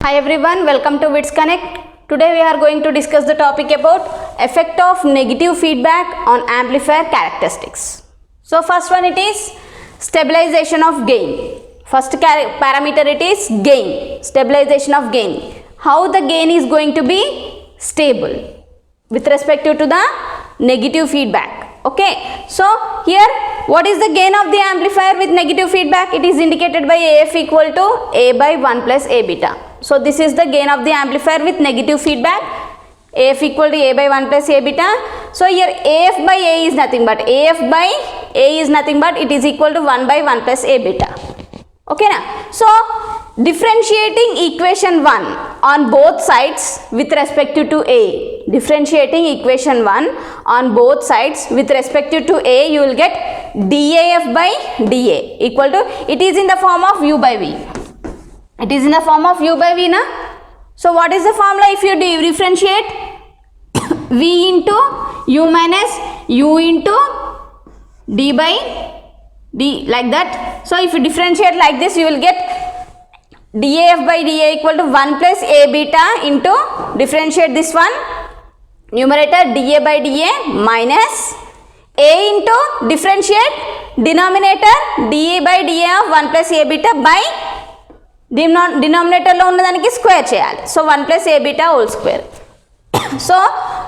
Hi everyone, welcome to Wits Connect. Today we are going to discuss the topic about effect of negative feedback on amplifier characteristics. So first one, it is stabilization of gain. First parameter, it is gain, stabilization of gain. How the gain is going to be stable with respect to the negative feedback. Okay, so here what is the gain of the amplifier with negative feedback? It is indicated by AF equal to A by 1 plus A beta. So this is the gain of the amplifier with negative feedback, AF equal to A by 1 plus A beta. So here AF by A is nothing but it is equal to 1 by 1 plus A beta. Okay na? So differentiating equation 1 on both sides with respect to A. Differentiating equation 1 on both sides with respect to A, you will get DAF by DA equal to, it is in the form of U by V. It is in the form of U by V na. So what is the formula if you differentiate? V into U minus U into D by D, like that. So if you differentiate like this, you will get DAF by DA equal to 1 plus A beta into, differentiate this one, numerator DA by DA minus A into, differentiate denominator DA by DA of 1 plus A beta by denominator lo unnadaniki square cheyali. So 1 plus A beta whole square. So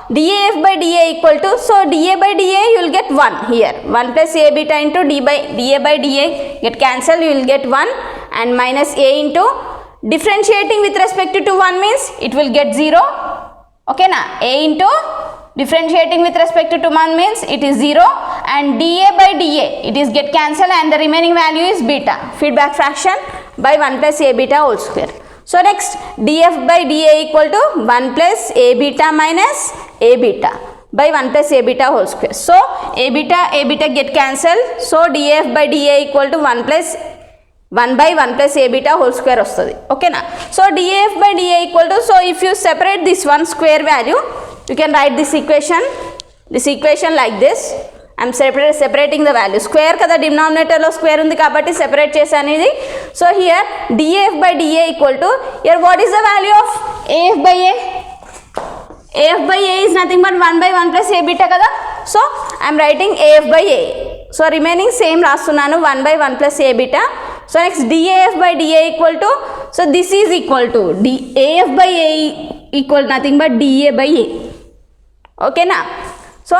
DAF by DA equal to, so DA by DA you will get 1 here, 1 plus A beta into DA by DA get cancelled, you will get 1 and minus A into, differentiating with respect to 1 means it will get 0. Okay na, A into differentiating with respect to 1 means it is 0 and DA by DA it is get cancelled and the remaining value is beta, feedback fraction by 1 plus A beta whole square. So next DF by DA equal to 1 plus A beta minus A beta by 1 plus A beta whole square. So A beta get cancelled. So DF by DA equal to 1 by 1 plus A beta whole square ostadi. Okay na. So DF by DA equal to, so if you separate this one square value, you can write this equation like this. I am separating the value. Square kada denominator lo square undi kabatti separate chesanu idi. So here DF by DA equal to, here what is the value of AF by A? AF by A is nothing but 1 by 1 plus A beta kada. So I am writing AF by A. So remaining same rastunnanu 1 by 1 plus A beta. So next DAF by DA equal to, so this is equal to AF by A equal nothing but DA by A. Okay na. So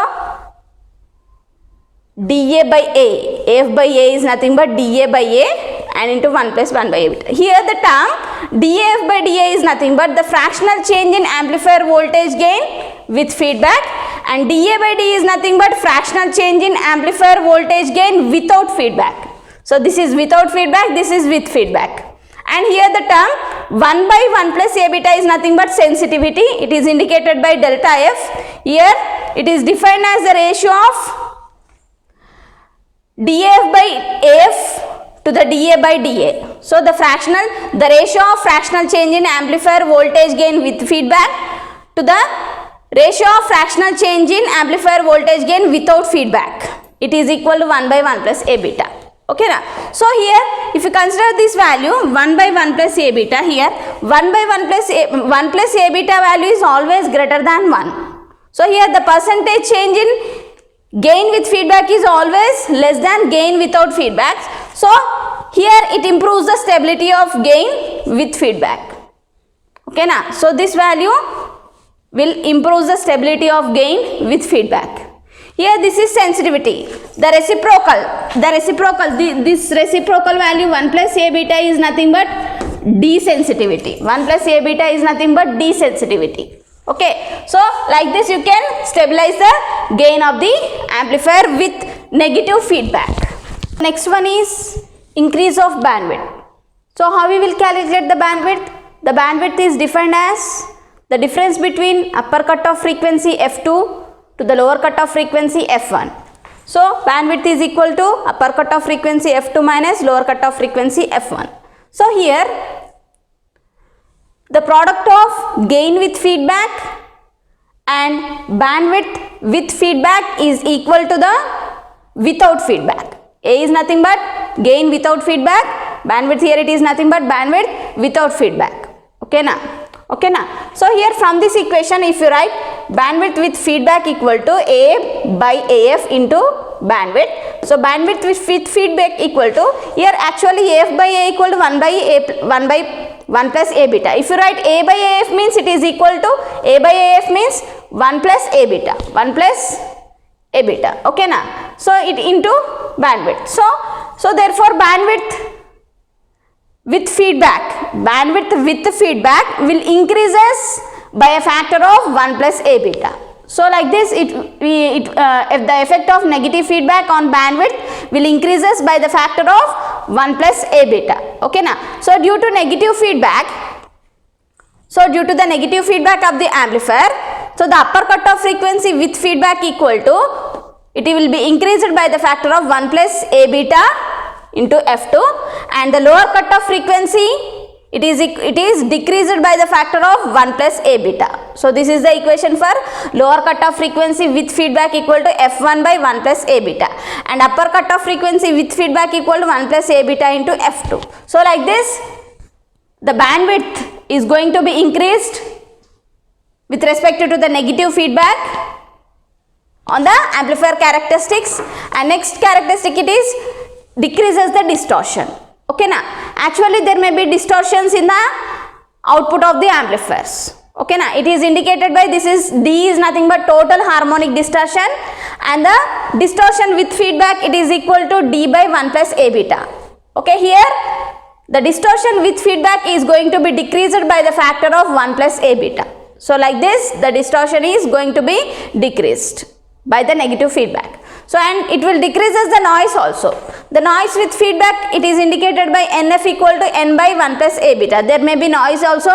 DA by A, AF by A is nothing but DA by A and into 1 plus 1 by A beta. Here the term DAF by DA is nothing but the fractional change in amplifier voltage gain with feedback, and DA by D is nothing but fractional change in amplifier voltage gain without feedback. So this is without feedback, this is with feedback. And here the term 1 by 1 plus A beta is nothing but sensitivity. It is indicated by delta F. Here it is defined as the ratio of DAF by AF to the DA by DA. So the ratio of fractional change in amplifier voltage gain with feedback to the ratio of fractional change in amplifier voltage gain without feedback. It is equal to 1 by 1 plus A beta. Okay na. So here if you consider this value 1 by 1 plus A beta, here 1 by 1 plus A beta value is always greater than 1. So here the percentage change in gain with feedback is always less than gain without feedback. So here it improves the stability of gain with feedback. Okay na. So this value will improve the stability of gain with feedback. Here this is sensitivity. This reciprocal value 1 plus A beta is nothing but desensitivity. 1 plus A beta is nothing but desensitivity. Okay, so like this you can stabilize the gain of the amplifier with negative feedback. Next one is increase of bandwidth. So how we will calculate the bandwidth? The bandwidth is defined as the difference between upper cutoff frequency F2 to the lower cutoff frequency F1. So bandwidth is equal to upper cutoff frequency F2 minus lower cutoff frequency F1. So here the product of gain with feedback and bandwidth with feedback is equal to the without feedback. A is nothing but gain without feedback, bandwidth here it is nothing but bandwidth without feedback. Okay na? Okay na? So here from this equation, if you write bandwidth with feedback equal to A by AF into bandwidth. So bandwidth with feedback equal to, here actually AF by A equal to 1 plus A beta. If you write A by AF means it is equal to, A by AF means 1 plus A beta. 1 plus A beta. Okay na? So it into bandwidth. So therefore bandwidth with feedback will increases by a factor of 1 plus A beta. So like this, if the effect of negative feedback on bandwidth will increases by the factor of 1 plus A beta. Okay na? So due to the negative feedback of the amplifier, so the upper cutoff frequency with feedback equal to, it will be increased by the factor of 1 plus A beta into F2, and the lower cutoff frequency it is decreased by the factor of 1 plus A beta. So this is the equation for lower cutoff frequency with feedback equal to F1 by 1 plus A beta, and upper cutoff frequency with feedback equal to 1 plus A beta into F2. So like this, the bandwidth is going to be increased with respect to the negative feedback on the amplifier characteristics, and next characteristic it is decreases the distortion. Okay na? Actually there may be distortions in the output of the amplifiers. Okay na? It is indicated by this is D is nothing but total harmonic distortion, and the distortion with feedback it is equal to D by 1 plus A beta. Okay, here the distortion with feedback is going to be decreased by the factor of 1 plus A beta. So like this, the distortion is going to be decreased by the negative feedback. So and it will decreases the noise also. The noise with feedback it is indicated by NF equal to N by 1 plus A beta. There may be noise also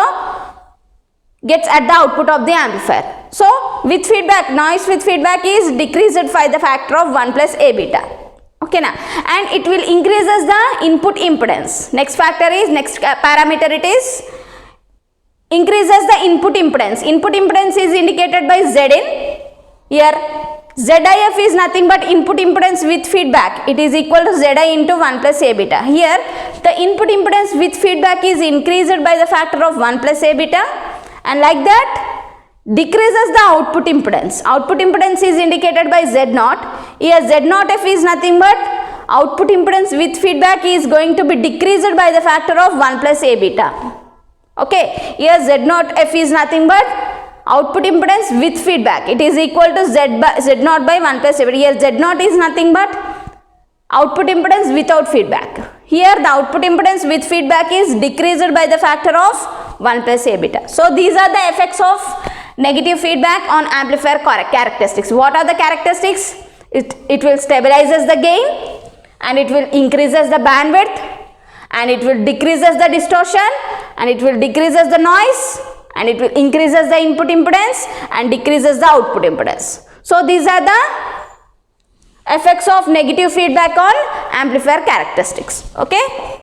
gets at the output of the amplifier. So with feedback, noise with feedback is decreased by the factor of 1 plus A beta. Okay na? And it will increases the input impedance. Next factor is, next parameter it is increases the input impedance. Input impedance is indicated by Zin. Here ZIF is nothing but input impedance with feedback. It is equal to Zi into 1 plus A beta. Here the input impedance with feedback is increased by the factor of 1 plus A beta, and like that decreases the output impedance. Output impedance is indicated by Z0. Here Z0F is nothing but output impedance with feedback is going to be decreased by the factor of 1 plus A beta. Okay, here Z0F is nothing but output impedance with feedback. It is equal to Z0 by 1 plus A beta. Here Z0 is nothing but output impedance without feedback. Here the output impedance with feedback is decreased by the factor of 1 plus A beta. So these are the effects of negative feedback on amplifier characteristics. What are the characteristics? It will stabilizes the gain, and it will increases the bandwidth, and it will decreases the distortion, and it will decreases the noise, and it will increases the input impedance and decreases the output impedance. So these are the effects of negative feedback on amplifier characteristics. Okay.